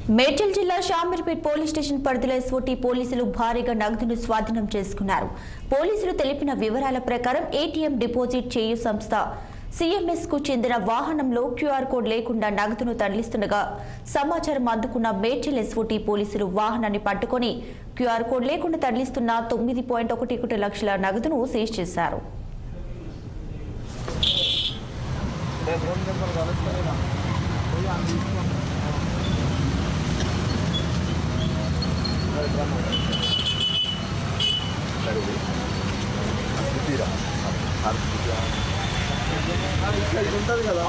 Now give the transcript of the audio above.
మేడ్చల్ జిల్లా Shamirpet police station పరిధిలో SOT పోలీసులు భారీగా నగదును స్వాధీనం చేసుకున్నారు. పోలీసులు తెలిపిన వివరాల ప్రకారం ఏటీఎం డిపాజిట్ చేయు సంస్థ సిఎంఎస్ కు చెందిన వాహనంలో క్యూఆర్ కోడ్ లేకుండా నగదును తరలిస్తుండగా సమాచారం అందుకున్న మేడ్చల్ ఎస్ఓటీ పోలీసులు వాహనాన్ని పట్టుకొని క్యూఆర్ కోడ్ లేకుండా తరలిస్తున్న 9.11 లక్షల నగదును సీజ్ చేశారు. ఉంటుంది కదా